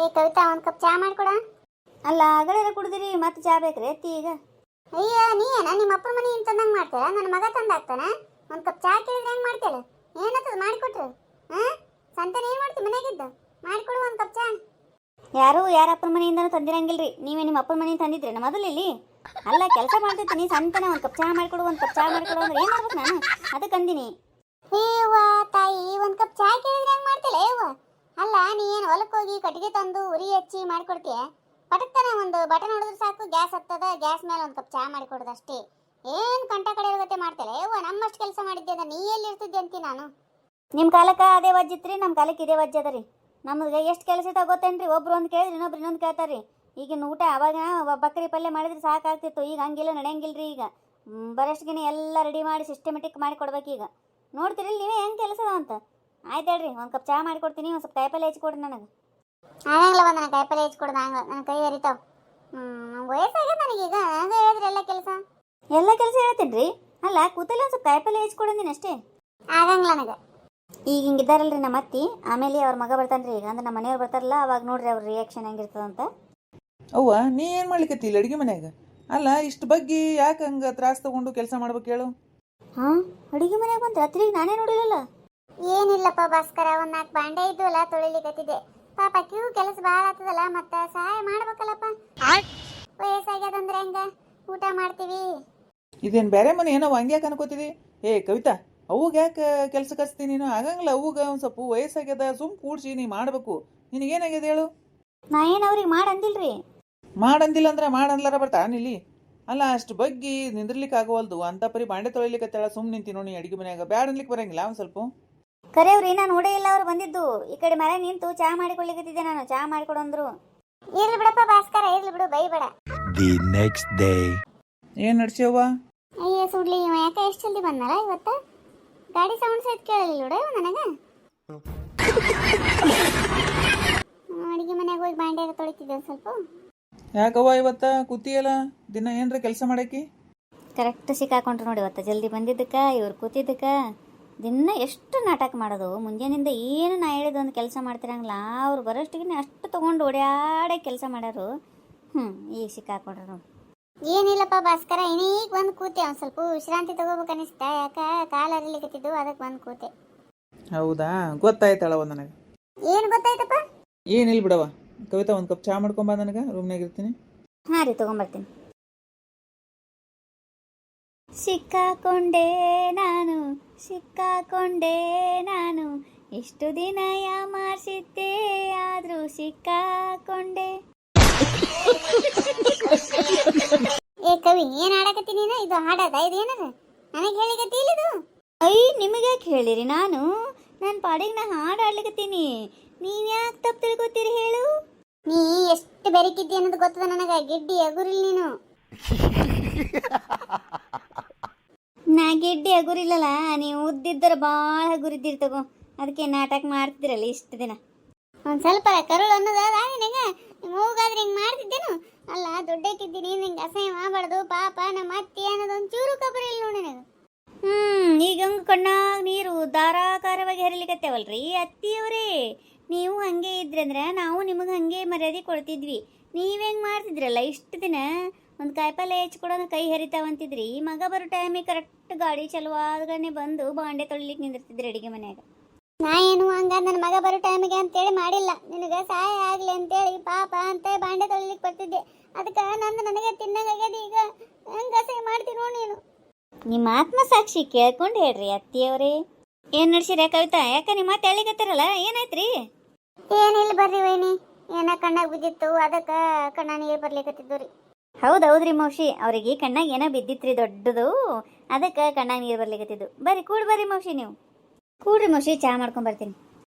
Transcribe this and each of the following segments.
ಏ ಕವಿತಾ, ಒಂದು ಕಪ್ ಚಾ ಮಾಡ್ಕೊಡ. ಅಲ್ಲ ಆಗಲೇ ಕುಡಿದಿರಿ ಮತ್ತೆ ಚಾ ಬೇಕ್ರಿ ಎತ್ತಿ ಈಗ? ಅಯ್ಯ, ನೀನ ನಿಮ್ಮ ಅಪ್ಪನ ಮನೆ ತಂದಂಗೆ ಮಾಡ್ತೀರಾ? ನನ್ನ ಮಗ ತಂದಾಗ್ತಾನ. ಒಂದು ಕಪ್ ಚಾ ಕೇಳಿದ್ರೆ ಹೆಂಗೆ ಮಾಡ್ತೀರ? ಏನತ್ತದ ಮಾಡಿಕೊಟ್ರು? ಹಾಂ, ಸಂತಾನ ಏನು ಮಾಡ್ತೀವಿ ಮನೆಯಾಗಿದ್ದು? ಮಾಡಿಕೊಡು ಒಂದು ಕಪ್ ಚಾ. ಯಾರ ಅಪ್ಪನ ಮನೆಯಿಂದನೂ ತಂದಿರಂಗಿಲ್ರಿ. ನೀವೇ ನಿಮ್ಮ ಅಪ್ಪನ ಮನೆಯಿಂದ ತಂದಿದ್ರಿ ನಮ್ಮ ಮೊದಲು ಇಲ್ಲಿ. ಅಲ್ಲ ಕೆಲಸ ಮಾಡ್ತಿರ್ತೀನಿ ಸಂತಾನ ಒಂದು ಕಪ್ ಚಾ ಮಾಡಿಕೊಡು ಅಂದ್ರೆ ಏನು ಮಾಡ್ಬೇಕು ನಾನು? ಅದಕ್ಕೆ ಅಂದಿನಿ. ಹೇವ್ವ ತಾಯಿ, ಒಂದು ಕಪ್ ಚಾ ಕೇಳಿದ್ರೆ ಹೆಂಗೆ ಮಾಡ್ತಿಲ್ಲ ಹೇವ್ವ? ಅಲ್ಲ, ನೀ ಏನು ಹೊಲಕ್ಕೆ ಹೋಗಿ ಕಟ್ಟಿಗೆ ತಂದು ಉರಿ ಹಚ್ಚಿ ಮಾಡಿಕೊಡ್ತೀಯ? ಪಟಕ್ತಾನೆ ಒಂದು ಬಟನ್ ಹೊಡೆದ್ರೆ ಸಾಕು, ಗ್ಯಾಸ್ ಹತ್ತದ. ಗ್ಯಾಸ್ ಮೇಲೆ ಒಂದು ಕಪ್ ಚಾ ಮಾಡಿಕೊಡೋದು ಅಷ್ಟೇ. ಏನು ಕಂಟ ಕಡೆ ಇರೋಗತ್ತೆ ಮಾಡ್ತಿಲ್ಲ ಹೇವ್ವ? ನಮ್ಮಷ್ಟು ಕೆಲಸ ಮಾಡಿದ್ದೆ ಅದ, ನೀ ಎಲ್ಲಿ ಇರ್ತಿದ್ದೆ ಅಂತೀನಿ ನಾನು. ನಿಮ್ಮ ಕಾಲಕ್ಕೆ ಅದೇ ವಜ್ಜಿತ್ರಿ, ನಮ್ಮ ಕಾಲಕ್ಕೆ ಇದೇ ವಜ್ಜ ಅದ ರೀ. ನಮಗೆ ಎಷ್ಟು ಕೆಲಸ ಇತ್ತು ಗೊತ್ತೇನ್ರಿ? ಒಬ್ರು ಒಂದು ಕೇಳಿದ್ರೆ ಇನ್ನೊಂದು ಕೇಳ್ತಾರೆ ರೀ. ಈಗಿನ ಊಟ ಅವಾಗ ಬಕ್ರಿ ಪಲ್ಯ ಮಾಡಿದ್ರೆ ಸಾಕಾಗ್ತಿತ್ತು. ಈಗ ಹಂಗಿಲ್ಲ, ನಡೆಯಂಗಿಲ್ರಿ. ಈಗ ಬರಷ್ಟಿಗೆ ಎಲ್ಲ ರೆಡಿ ಮಾಡಿ ಸಿಸ್ಟಮೆಟಿಕ್ ಮಾಡಿ ಕೊಡ್ಬೇಕು. ಈಗ ನೋಡ್ತೀರಿ ನೀವೇ ಹೆಂಗೆ ಕೆಲಸ ಅಂತ. ಆಯ್ತು ಹೇಳ್ರಿ, ಒಂದು ಕಪ್ ಚಾ ಮಾಡಿಕೊಡ್ತೀನಿ. ಒಂದು ಸ್ವಲ್ಪ ಕಾಯಿಪಲ್ಲೆ ಹೆಚ್ಚಿಕೊಡ್ರಿ ನನಗೆ. ಆಗಂಗಿಲ್ಲವ, ನನ್ನ ಕಾಯಿಪಲ್ಲೆ ಹೆಚ್ಚಿಕೊಡ್ದು ಹಂಗ ನನ್ನ ಕೈ ಹರಿತಾವ. ವಯಸ್ಸಾಗ್ಯದ ನನಗೀಗ. ಹಂಗೆ ಹೇಳಿದ್ರೆ ಎಲ್ಲ ಕೆಲಸ ಹೇಳ್ತೀನಿ ರೀ. ಅಲ್ಲ ಕೂತಲ್ಲ ಒಂದು ಸ್ವಲ್ಪ ಕಾಯಿಪಲ್ಲೆ ಹೆಚ್ಚಿಕೊಡಂದಿನಿ ಅಷ್ಟೇ. ಆಗಂಗಿಲ್ಲ ನನಗೆ. ಈಗ ಹಿಂಗಿದ್ದಾರಲ್ರಿ ನಮ್ಮ ಅತ್ತಿ, ಆಮೇಲೆ ಅವ್ರ ಮಗ ಬರ್ತಾನೆ ರೀ. ಈಗ ಅಂದ್ರೆ ನಮ್ಮ ಮನೆಯವ್ರು ಬರ್ತಾರಲ್ಲ, ಅವಾಗ ನೋಡ್ರಿ ಅವ್ರ ರಿಯಾಕ್ಷನ್ ಹೆಂಗಿರ್ತದಂತ. ಅವ್ವ, ನೀ ಏನು ಮಾಡ್ಲಿಕತ್ತಿಲ್ಲ ಅಡುಗೆ ಮನ್ಯಾಗ? ಅಲ್ಲ, ಇಷ್ಟು ಬಗ್ಗೆ ಯಾಕೆ ಹಂಗೆ ತ್ರಾಸ ತಗೊಂಡು ಕೆಲಸ ಮಾಡ್ಬೇಕು ಹೇಳು? ಹಾಂ, ಅಡುಗೆ ಮನೆಯಾಗ ಬಂತು ರಾತ್ರಿಗೆ ನಾನೇ ನೋಡಿರಲ್ಲ. ಏನಿಲ್ಲಪ್ಪ ಭಾಸ್ಕರ, ಒಂದು 4 ಬಾಂಡೆ ಇದ್ವಲ್ಲ ತೊಳಿಲಿಕತ್ತಿದ್ದೆ. ಪಾಪ ಕ್ಯೂ ಕೆಲಸ ಭಾಳ ಆಗ್ತದಲ್ಲ, ಮತ್ತೆ ಸಹಾಯ ಮಾಡ್ಬೇಕಲ್ಲಪ್ಪ. ವಯಸ್ಸಾಗ್ಯದಂದ್ರೆ ಹೆಂಗ ಊಟ ಮಾಡ್ತೀವಿ? ಇದೇನು ಬೇರೆ ಮನೆ ಏನೋ ಹಂಗ್ಯಾಕೆ ಅನ್ಕೋತಿದಿ? ಏ ಕವಿತಾ, ಅವಾಗ ಯಾಕೆ ಕೆಲಸಕ್ಕೆ ಹಚ್ತೀನಿ ನೀನು? ಆಗಂಗಿಲ್ಲ. ಅವಾಗ ಒಂದು ಸ್ವಲ್ಪ ವಯಸ್ಸಾಗ್ಯದ, ಸುಮ್ ಕೂಡ್ಸಿ ನೀ ಮಾಡಬೇಕು. ನಿನಗೇನಾಗ್ಯದ ಹೇಳು? ನಾ ಏನು ಅವ್ರಿಗೆ ಮಾಡಂದಿಲ್ರಿ. ಮಾಡಂದಿಲ್ಲ ಅಂದ್ರೆ ಮಾಡನ್ಲಾರ ಬರ್ತಾನಿಲ್ಲಿ. ಅಲ್ಲ, ಅಷ್ಟು ಬಗ್ಗೆ ನಿಂದಿರ್ಲಿಕ್ಕೆ ಆಗೋವಲ್ದು ಅಂತ ಪರಿ ಬಾಂಡೆ ತೊಳಿಲಿಕ್ಕೆ ಸುಮ್ ನಿಂತಿ ನೋಡಿ ಅಡುಗೆ ಮನ್ಯಾಗ. ಬ್ಯಾಡ ಅನ್ಲಿಕ್ಕೆ ಬರಂಗಿಲ್ಲ ಒಂದು ಸ್ವಲ್ಪ? ಕರೆಯವ್ರಿ, ನಾನು ನೋಡೇ ಇಲ್ಲ ಅವ್ರು ಬಂದಿದ್ದು. ಈ ಕಡೆ ಮನೆ ನಿಂತು ಚಾ ಮಾಡಿಕೊಳ್ಳಿಕತ್ತಿದ್ದೆ ನಾನು. ಚಾ ಮಾಡಿಕೊಡಂದ್ರು. ಇರ್ಲಿ ಬಿಡಪ್ಪ ಭಾಸ್ಕರ, ಇರ್ಲಿ ಬಿಡು, ಬೈಬೇಡ. The next day. ಏನು ನಡ್ಸ್ಯವ್ವ? ಅಯ್ಯೋ ಸುಡ್ಲಿ, ಇವ ಯಾಕೆ ಎಷ್ಟು ಜಲ್ದಿ ಬಂದಲ್ಲ ಇವತ್ತ? ಗಾಡಿ ಸೌಂಡ್ ಸಹಿತ ಕೇಳಲಿಲ್ಲ ನೋಡು ನನಗೆ. ಅಡುಗೆ ಮನ್ಯಾಗ ಹೋಗಿ ಬಾಂಡೆ ತೊಳಿತಿದ್ದೆ ಒಂದು ಸ್ವಲ್ಪ. ಯಾಕವ್ವ ಇವತ್ತ ಕೂತಿಯಲ್ಲ? ದಿನ ಏನ್ರ ಕೆಲಸ ಮಾಡಾಕಿ? ಕರೆಕ್ಟ್ ಸಿಕ್ಕಾಕೊಂಡ್ರು ನೋಡಿ ಇವತ್ತು. ಜಲ್ದಿ ಬಂದಿದ್ದಕ್ಕೆ, ಇವ್ರು ಕೂತಿದ್ದಕ್ಕೆ ದಿನ ಎಷ್ಟು ನಾಟಕ ಮಾಡೋದು. ಮುಂಜಾನಿಂದ ಏನು ನಾ ಹೇಳಿದ ಒಂದು ಕೆಲಸ ಮಾಡ್ತಿರಂಗಿಲ್ಲ. ಅವ್ರು ಬರೋಷ್ಟಿಗೆ ಅಷ್ಟು ತೊಗೊಂಡು ಓಡಾಡೇ ಕೆಲಸ ಮಾಡ್ಯಾರು. ಈಗ ಸಿಕ್ಕಾಕೊಂಡ್ರು ನೋಡಿ. ಏನಿಲ್ಲಪ್ಪ ಭಾಸ್ಕರ, ಈಗ ಬಂದು ಕೂತೆ. ಒಂದು ಸ್ವಲ್ಪ ವಿಶ್ರಾಂತಿ ತಗೋಬೇಕು ಅನಿಸ್ತಾ. ಯಾಕೆ ಕಾಲು ಹರಿಲಿಕತ್ತಿದ್ದು, ಅದಕ್ಕೆ ಬಂದು ಕೂತೆ. ಹೌದಾ, ಗೊತ್ತಾಯ್ತಳವ ನನಗೆ. ಏನು ಗೊತ್ತಾಯ್ತಪ್ಪ? ಏನಿಲ್ಲ ಬಿಡವ. ಕವಿತಾ, ಒಂದು ಕಪ್ ಚಾ ಮಾಡ್ಕೊಂಬ, ನನಗೆ ರೂಮ್ನಾಗ ಇರ್ತೀನಿ. ಹಾಂ ರೀ, ತೊಗೊಂಬರ್ತೀನಿ. ಸಿಕ್ಕಾಕೊಂಡೆ ನಾನು ಇಷ್ಟು ದಿನ ಯಾಮಾರಿಸಿದ್ದೆ, ಆದರೂ ಸಿಕ್ಕಾಕೊಂಡೆ. ಏ ಕವಿ, ಏನು ಹಾಡಕತ್ತೀನಿ ನೀನು? ಇದು ಹಾಡದ? ಇದು ಏನದ? ನನಗೆ ಹೇಳಿಕತ್ತಿ ಇಲ್ಲಿದು? ನಿಮಗೆ ಯಾಕೆ ಹೇಳಿರಿ? ನನ್ನ ಪಾಡಿಗೆ ನಾ ಹಾಡು ಹಾಡ್ಲಿಕತ್ತೀನಿ. ನೀವು ಯಾಕೆ ತಪ್ಪು ತಿಳ್ಕೊತೀರಿ ಹೇಳು? ನೀ ಎಷ್ಟು ಬೆರಕಿದ್ದಿ ಅನ್ನೋದು ಗೊತ್ತದ ನನಗೆ. ಗಿಡ್ಡಿ ಅಗುರಿಲ್ ನೀನು. ನಾ ಗಿಡ್ಡಿ ಅಗುರಿಲ್ಲಲ್ಲ, ನೀವು ಉದ್ದಿದ್ದರೆ ಭಾಳ ಹಗುರಿದ್ದೀರಿ ತಗೋ. ಅದಕ್ಕೆ ನಾಟಕ ಮಾಡ್ತಿದ್ರಲ್ಲ ಇಷ್ಟು ದಿನ. ಒಂದು ಸ್ವಲ್ಪ ಕರುಳು ಅನ್ನೋದ ನಿನಗೆ? ನಿಮ್ಮ ಹೋಗಾದ್ರೆ ಹಿಂಗೆ ಮಾಡ್ತಿದ್ದೇನು? ಅಲ್ಲ, ದೊಡ್ಡಕ್ಕಿದ್ದೀನಿ, ನಿಂಗೆ ಅಸಹ್ಯ ಮಾಡಬಾರ್ದು. ಪಾಪ ನಮ್ಮ ಅತ್ತಿ ಅನ್ನೋದೊಂದು ಚೂರು ಕಬರಿ ಇಲ್ಲ ನೋಡಿ ನನಗೆ. ಈಗ ಹಂಗೆ ಕಣ್ಣಾಗ ನೀರು ಧಾರಾಕಾರವಾಗಿ ಹರಿಲಿಕತ್ತೇವಲ್ರಿ ಅತ್ತಿಯವರೇ. ನೀವು ಹಂಗೆ ಇದ್ರಂದ್ರೆ ನಾವು ನಿಮಗೆ ಹಂಗೆ ಮರ್ಯಾದೆ ಕೊಡ್ತಿದ್ವಿ. ನೀವೆಂಗೆ ಮಾಡ್ತಿದ್ರಲ್ಲ ಇಷ್ಟು ದಿನ? ಒಂದು ಕಾಯಿಪಲ್ಲೆ ಹೆಚ್ಚಿಕೊಡೋದು ಕೈ ಹರಿತಾವಂತಿದ್ರಿ. ಮಗ ಬರೋ ಟೈಮಿಗೆ ಕರೆಕ್ಟ್ ಗಾಡಿ ಚಲುವಾದ್ಗನೆ ಬಂದು ಬಾಂಡೆ ತೊಳಿಲಿಕ್ಕೆ ನಿಂದಿರ್ತಿದ್ರಿ ಅಡುಗೆ ಮನ್ಯಾಗ. ನಾ ಏನು ಹಂಗ ನನ್ನ ಮಗ ಬರೋ ಟೈಮಿಗೆ ಅಂತೇಳಿ ಮಾಡಿಲ್ಲ. ನಿನಗೆ ಸಹಾಯ ಆಗಲಿ ಅಂತೇಳಿ ಪಾಪ ಅಂತ ಬಾಂಡೆ ತೊಳಿಲಿಕ್ಕೆ ಬರ್ತಿದ್ದೆ. ಅದಕ್ಕೆ ನನಗೆ ತಿನ್ನಂಗಾಗ್ಯದ. ಈಗ ಹೆಂಗೆ ಅಸಹ್ಯ ಮಾಡ್ತೀನಿ ನೋಡಿ ನೀನು. ನಿಮ್ಮ ಆತ್ಮಸಾಕ್ಷಿ ಕೇಳ್ಕೊಂಡು ಹೇಳ್ರಿ ಅತ್ತಿಯವರೇ. ಏನು ನಡ್ಸಿರ ಕವಿತಾ? ಯಾಕೆ ನಿಮ್ಮ ಮಾತು ಹೇಳಿಕತ್ತಿರಲ್ಲ, ಏನಾಯ್ತ್ರಿ? ಏನಿಲ್ಲ ಬರ್ರಿ ವೈನಿ, ಏನ ಕಣ್ಣಾಗ ಬಿದ್ದಿತ್ತು, ಅದಕ್ಕೆ ಕಣ್ಣ ನೀರು ಬರ್ಲಿಕತ್ತಿದ್ದು ರೀ. ಹೌದೌದ್ರಿ ಮೌಶಿ, ಅವ್ರಿಗೆ ಕಣ್ಣಾಗ ಏನೋ ಬಿದ್ದಿತ್ರಿ ದೊಡ್ಡದು, ಅದಕ್ಕೆ ಕಣ್ಣಾಗ ನೀರು ಬರ್ಲಿಕತ್ತಿದ್ದು. ಬರ್ರಿ ಬರ್ರಿ ಮೌಶಿ, ನೀವು ಕೂಡ್ರಿ ಮೌಶಿ, ಚಾ ಮಾಡ್ಕೊಂಡು ಬರ್ತೀನಿ.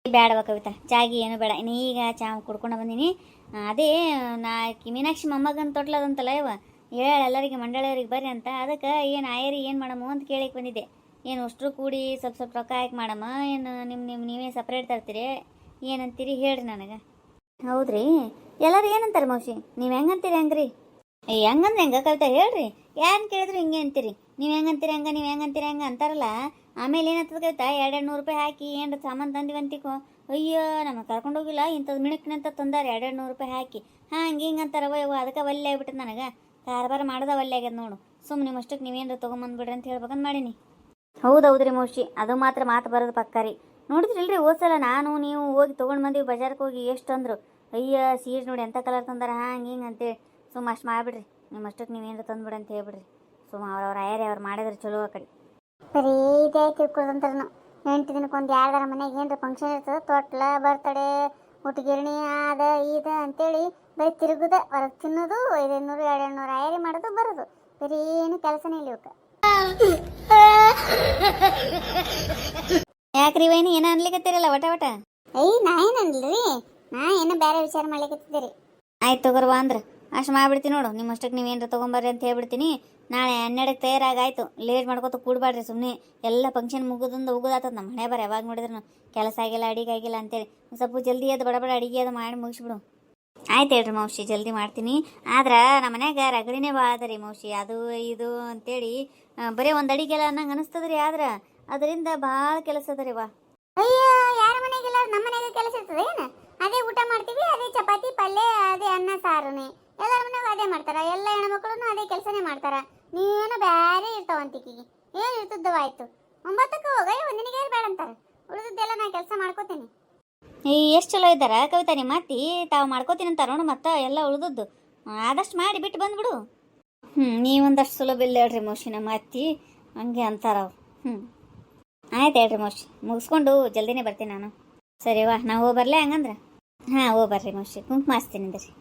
ಬೇಡವ ಕವಿತಾ, ಚಾಗಿ ಏನು ಬೇಡ. ಈಗ ಚಾ ಕುಡ್ಕೊಂಡು ಬಂದೀನಿ. ಅದೇ ಮೀನಾಕ್ಷಿ ಮೊಮ್ಮಗನ ತೊಟ್ಲದಂತಲ್ಲ ಇವ, ಹೇಳ ಎಲ್ಲರಿಗೆ ಮಂಡಳಿಯವ್ರಿಗೆ ಬರ್ರಿ ಅಂತ. ಅದಕ್ಕೆ ಏನು ಆಯರಿ ಏನು ಮಾಡಮ್ಮ ಅಂತ ಕೇಳಕ್ಕೆ ಬಂದಿದ್ದೆ. ಏನು ಅಷ್ಟರು ಕೂಡಿ ಸ್ವಲ್ಪ ರೊಕ್ಕ ಹಾಕಿ ಮಾಡಮ್ಮ, ಏನು ನೀವೇ ಸಪ್ರೇಟ್ ತರ್ತೀರಿ, ಏನಂತೀರಿ ಹೇಳ್ರಿ ನನಗೆ. ಹೌದ್ರಿ, ಎಲ್ಲರೂ ಏನಂತಾರೆ ಮೌಶಿ? ನೀವು ಹೆಂಗಂತೀರಿ ಹಂಗ್ರಿ? ಹೆಂಗಂದ್ರೆ ಹೆಂಗೆ ಕವಿತಾ ಹೇಳ್ರಿ. ಯಾರನ್ನ ಕೇಳಿದ್ರು ಹಿಂಗೆ ಅಂತೀರಿ. ನೀವು ಹೆಂಗಂತೀರಿ ಹಂಗೆ, ನೀವು ಹೆಂಗಂತೀರಿ ಹಂಗೆ ಅಂತಾರಲ್ಲ. ಆಮೇಲೆ ಏನಾಗ್ತದೆ ಕವಿತಾ 200 ರೂಪಾಯಿ ಹಾಕಿ ಏನು ಸಾಮಾನು ತಂದಿವಂತಿಕೋ, ಅಯ್ಯೋ ನಮಗೆ ಕರ್ಕೊಂಡೋಗಿಲ್ಲ ಇಂಥದ್ದು ಮಿಣಕ್ನಂತ ತಂದಾರೆ 200 ರೂಪಾಯಿ ಹಾಕಿ ಹಂಗೆ ಹಿಂಗೆ ಅಂತಾರವ ಯವ್ವ. ಅದಕ್ಕೆ ಒಲ್ಲೆ ಆಗ್ಬಿಟ್ಟೆ ನನಗೆ, ಕಾರ್ಬಾರ ಮಾಡೋದ ಒಲ್ಲೆ ಆಗ್ಯದ ನೋಡು. ಸುಮ್ಮನೆ ನಿಮ್ಮಷ್ಟಕ್ಕೆ ನೀವೇನು ತೊಗೊಂಬಂದ್ಬಿಡ್ರಿ ಅಂತ ಹೇಳ್ಬೇಕಂತ ಮಾಡೀನಿ. ಹೌದೌದ್ರಿ ಮೌಶಿ, ಅದು ಮಾತ್ರ ಮಾತು ಬರೋದು ಪಕ್ಕಾರಿ. ನೋಡಿದ್ರಿಲ್ರಿ ಹೋದ್ಸಲ ನಾನು ನೀವು ಹೋಗಿ ತೊಗೊಂಡು ಬಂದೀವಿ ಬಜಾರ್ಗೆ ಹೋಗಿ ಎಷ್ಟು ಅಂದರು, ಅಯ್ಯ ಸೀರೆ ನೋಡಿ ಎಂಥ ಕಲರ್ ತಂದಾರ ಹಂಗೆ ಹಿಂಗೆ ಅಂತೇಳಿ. ಸುಮ್ಮ ಅಷ್ಟು ಮಾಡಿಬಿಡ್ರಿ, ನಿಮ್ಮಷ್ಟಕ್ಕೆ ನೀವೇನು ತಂದುಬಿಡಿ ಅಂತ ಹೇಳ್ಬಿಡ್ರಿ. ಸುಮ್ಮ ಅವ್ರವ್ರ ಆಯರೇ ಅವ್ರು ಮಾಡಿದ್ರೆ ಚಲೋ ಆ ಕಡೆ. ಬರೀ ಇದೇ ತಿಳ್ಕೊಳ್ದಂತಾರನು. 8 ದಿನಕ್ಕೊಂದು ಯಾರ್ದಾರ ಮನೆಗೆ ಏನ್ರ ಫಂಕ್ಷನ್ ಇರ್ತದೆ, ತೊಟ್ಲ ಬರ್ತಡೆ ಹುಟ್ಟಿಗಿರಣಿ ಅದ ಇದು ಅಂತೇಳಿ ಬರೀ ತಿರುಗುದ, ಹೊರಗೆ ತಿನ್ನೋದು, 500 200 ಆಯರಿ ಮಾಡೋದು ಬರೋದು, ಬರೀ ಏನು ಕೆಲಸನೇ ಇಲ್ಲ ಇವಕ್ಕೆ. ಯಾಕ್ರಿ ವೈನಿ ಏನೋ ಅನ್ಲಿಕತ್ತೀರಲ್ಲ ವಟ ವಟ? ನಾ ಏನನ್ರಿ, ನಾ ಏನೋ ಬೇರೆ ವಿಚಾರ ಮಾಡ್ಲಿಕತ್ತಿದ್ದೀರಿ. ಆಯ್ತು ತಗೋರ್ವಾ ಅಂದ್ರೆ ಅಷ್ಟು ಮಾಡ್ಬಿಡ್ತೀನಿ ನೋಡು. ನಿಮ್ಮಷ್ಟಕ್ಕೆ ನೀವೇನು ತೊಗೊಂಬರ್ರಿ ಅಂತ ಹೇಳ್ಬಿಡ್ತೀನಿ. ನಾಳೆ 12ಕ್ಕೆ ತಯಾರಾಗಾಯ್ತು, ಲೇಟ್ ಮಾಡ್ಕೊತ ಕೂಡಬೇಡ್ರಿ ಸುಮ್ಮನೆ. ಎಲ್ಲ ಫಂಕ್ಷನ್ ಮುಗಿದಿಂದ ಉಗುದಾತದ ನಮ್ಮ ಹಣೆ ಬರ. ಯಾವಾಗ ನೋಡಿದ್ರು ಕೆಲಸ ಆಗಿಲ್ಲ ಅಡಿಗೆ ಆಗಿಲ್ಲ ಅಂತೇಳಿ ಸ್ವಲ್ಪ ಜಲ್ದಿ ಅದು ಬಡ ಅಡಿಗೆ ಅದು ಮಾಡಿ ಮುಗಿಸ್ಬಿಡು. ಆಯ್ತು ಹೇಳ್ರಿ ಮೌಶಿ, ಜಲ್ದಿ ಮಾಡ್ತೀನಿ. ಆದ್ರೆ ನಮ್ಮ ಮನ್ಯಾಗ ರಗಡಿನೇ ಭಾಳ ಅದ ರೀ ಮೌಶಿ, ಅದು ಇದು ಅಂತೇಳಿ ಬರೀ ಒಂದು ಅಡಿಗೆಲ್ಲ ಅನ್ನಂಗೆ ಅನಿಸ್ತದ ರೀ. ಆದ್ರೆ ಅದರಿಂದ ಭಾಳ ಕೆಲಸ ಅದ ರೀ ವಾ. ಅಯ್ಯೋ, ಯಾರ ಮನೆಗೆಲ್ಲ ನಮ್ಮ ಮನೆಗೆ ಕೆಲಸ ಇರ್ತದೆ ಏನು? ಅದೇ ಊಟ ಮಾಡ್ತೀವಿ, ಅದೇ ಚಪಾತಿ ಪಲ್ಯ, ಅದೇ ಅನ್ನ ಸಾರುನೇ. ಎಲ್ಲರ ಮನೆಗೂ ಅದೇ ಮಾಡ್ತಾರ, ಎಲ್ಲ ಹೆಣ್ಮಕ್ಳು ಅದೇ ಕೆಲಸನೇ ಮಾಡ್ತಾರ. ನೀವೇನೋ ಬೇರೆ ಇರ್ತಾವಂತಿಕಿಗೆ ಏನು ಇರ್ತದ್ದವಾಯ್ತು. 9ಕ್ಕೆ ಹೋಗ, ನಿನಗೆ ಬೇಡ ಅಂತಾರೆ. ಉಳಿದದ್ದೆಲ್ಲ ನಾ ಕೆಲಸ ಮಾಡ್ಕೋತೀನಿ. ಎಷ್ಟು ಚಲೋ ಇದ್ದಾರ ಕವಿತಾ ನಿಮ್ಮ ಅತ್ತಿ, ತಾವು ಮಾಡ್ಕೋತೀನಿ ಅಂತಾರ ನೋಡು. ಮತ್ತೆ ಎಲ್ಲ ಉಳಿದದ್ದು ಆದಷ್ಟು ಮಾಡಿ ಬಿಟ್ಟು ಬಂದ್ಬಿಡು. ನೀವೊಂದಷ್ಟು ಸುಲಭ ಇಲ್ಲ ಹೇಳ್ರಿ ಮೌಶಿ, ನಮ್ಮ ಅತ್ತಿ ಹಂಗೆ ಅಂತಾರ ಅವ್ರು. ಆಯ್ತು ಹೇಳ್ರಿ ಮೌಶಿ, ಮುಗಿಸ್ಕೊಂಡು ಜಲ್ದಿನೇ ಬರ್ತೀನಿ ನಾನು. ಸರಿ ವಾ, ನಾವು ಹೋಗಿ ಬರಲೇ ಹಂಗಂದ್ರೆ? ಹಾಂ ಹೋಗಿ ಬರ್ರಿ ಮೌಶಿ, ಕುಂಕುಮ ಹಚ್ತೀನಿ ರೀ.